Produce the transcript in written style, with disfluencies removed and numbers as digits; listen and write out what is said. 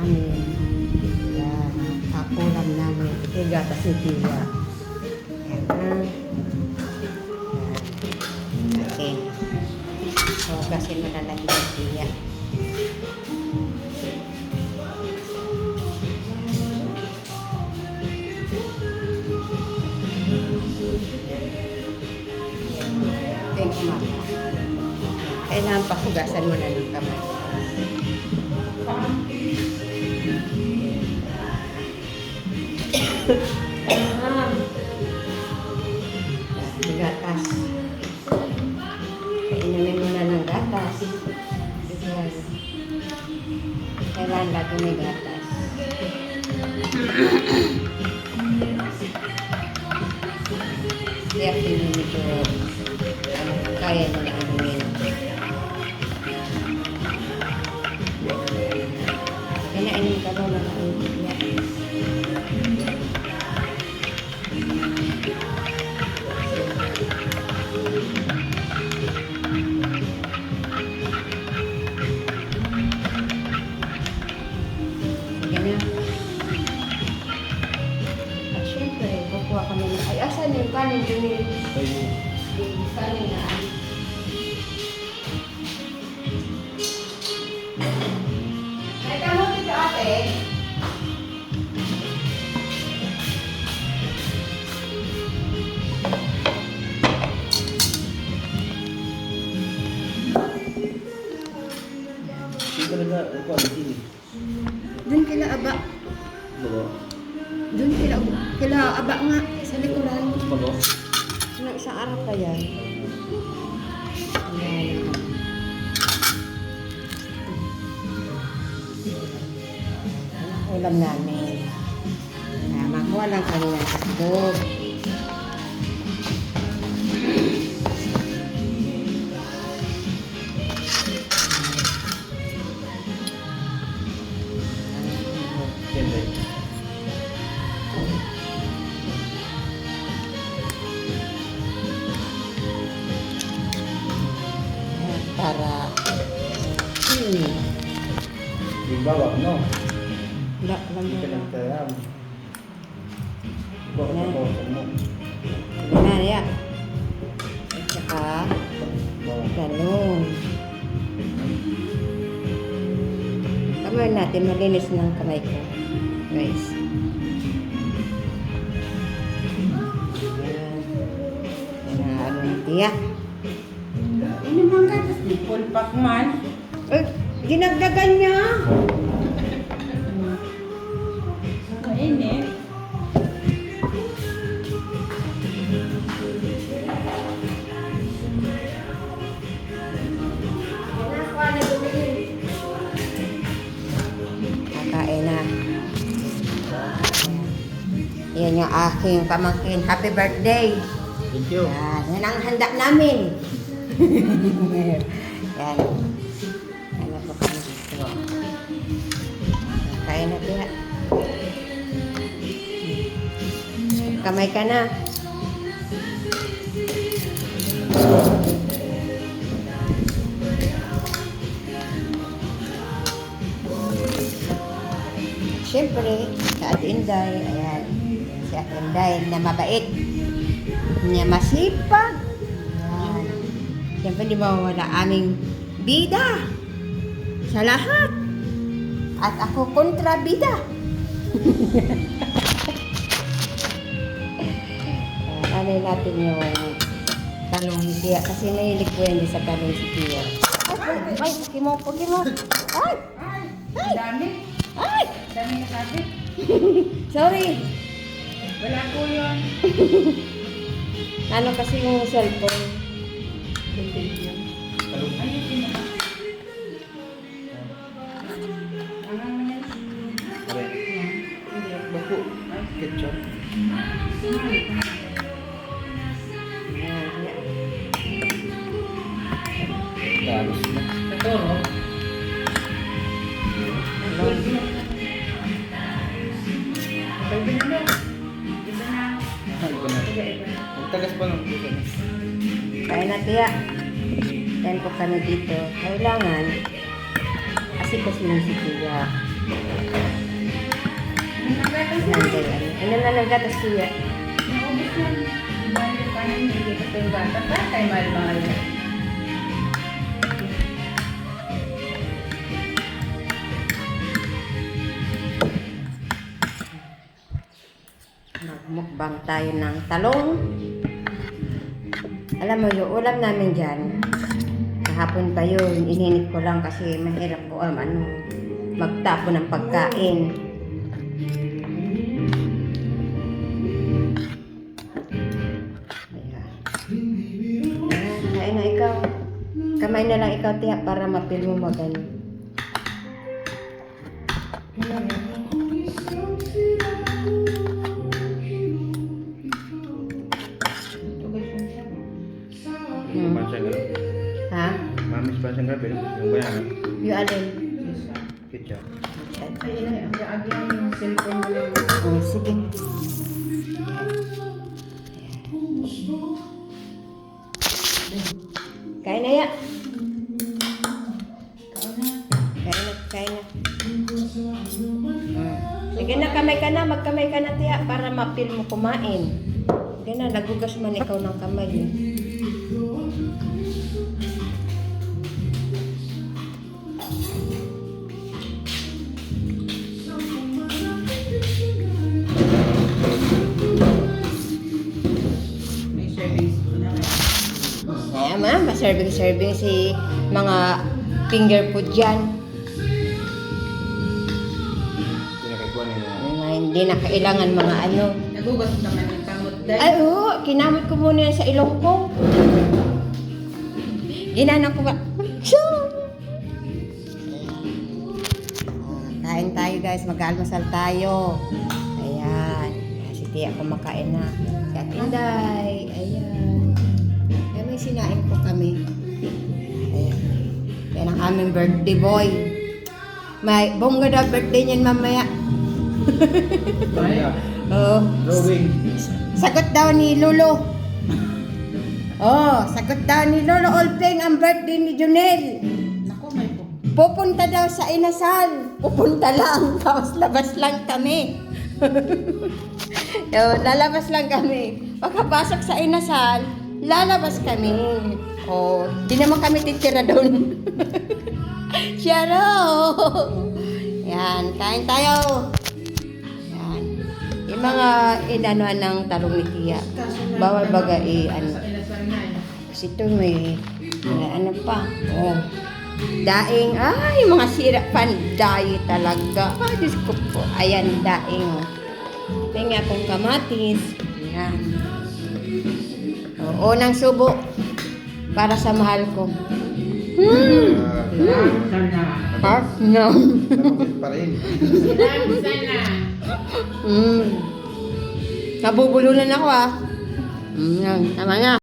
namin. Yan. Ulam namin. Ito yung gatas ni Tia. Yan na. Yan. Okay. So, kasi mo na lang yung Tia. Thank you, Mama. Kailangan pakugasan mo na ng kamay. Gatas. Kainumin mo na ng gatas. Kailangan lagi may gatas. Kaya pinimito kaya mo na inumin. Kinainin ka ba mga niya? Sige na. At syempre, kukuha kami na. Ay, asan yung kanin dun yung kanin na. Ay, tamo dito ate. Hindi talaga quality. Dun kila aba. Bago. Dun kila aba nga sa likuran. Bago. Ng isang araw pa yan. Ayan. Ulam namin. Makuha lang kami ng hotdog. Siyempre. Para Yung bawang, no? Hindi ka lang lang tayam. Bago mo. na yan. At saka galong. Kamay natin, malinis ng kamay ko. Guys. Ayan. Ayan ang ano yung tiyak. Ini mang gatas di pulpak man. Ay, ginagdagan niya. Ang init. Kakain na. Yan yung aking pamangkin. Happy birthday. Thank you. Yan ang handa namin. Yan. Ano po kami dito. Kain na tiya. Kamay ka na. Siyempre, sa Ate Inday, ayan, si Ate Inday na mabait, niya masipag. Ayan. Siyempre, di mawawala aming bida sa lahat. At ako kontra bida. Alay natin yung talong ni Tia. Kasi nahilig ko yan sa talong si Tia. Ay, pukimo. Ay! Ang dami. Ay! Dami na sabi. Sorry. Wala ko yun. Ano kasi yung cellphone? Ayun din naman. Ang yan. Bago. Ketchup. Talos na. Katoro. Pwede na daw. Iba na. Iba na. Iba na. Ang tagas pa ng puso. Kaya na Tia. Yan po kami dito. Kailangan kasi mo si Tia. Ayan, kaya. Ano na ng gatas siya? Naubos yan. Balik pa na hindi ko ito yung bata. Kaya mahal-mahal na. Magmukbang tayo ng talong. Alam mo, yung ulam namin dyan, kahapon pa yun, ininit ko lang kasi mahirap ko magtapo ng pagkain. Ayan. Ayan, kain na ikaw. Kamay na lang ikaw, tiyak, para mapil mo magano. Yung siyang gano'n. Ha? Mamis pa siyang grabe, no? Yung bayan, Yung alin? ketchup. Ay, ang gaagyan yung cellphone mo lang. Oh, sige. Kain na ya. Kain na. Sige na, kamay ka na. Magkamay ka na, tiya, para mapil mo kumain. Sige na, nagugas man ikaw ng kamay. Eh. May service ko na. Ayan ma, ma-serving si mga finger food dyan. Pinakaikuan niya. Mga hindi na kailangan mga ano. Nagugas naman yung kamot dahil. Ay, oo, kinamot ko muna yan sa ilong ko. Ginanong ko ba? Shoo! Kain tayo guys, mag-almasal tayo. Ayan. Si Tia kumakain na. Si Atinday. Ayan. Ayan, may sinain po kami. Ayan. Yan ang aming birthday boy. May bongga daw birthday niyan mamaya. Oh. Drawing. Sagot daw ni Lolo. Oh, sagot daw ni Lolo Olpeng ang birthday ni Junel. Naku, may po. Pupunta daw sa inasal. Pupunta lang. Tapos labas lang kami. Lalabas lang kami. Pagkapasok sa inasal, lalabas kami. Oh, di naman kami titira doon. Siya raw. Yan, kain tayo. Yan. Yung mga inanuhan ng talong ni Tia. Bawal baga Sa inasal na eh. kasi ito may ano pa. Oh. Daing. Ay, mga sira panday talaga. Ay, Diyos ko po. Ayan, daing. Oh. Tingnan akong kamatis. Ayan. Oh, unang subo. Para sa mahal ko. Sana. Park na. Napakit pa rin. Sana. Nabubulunan ako ah. Tama na.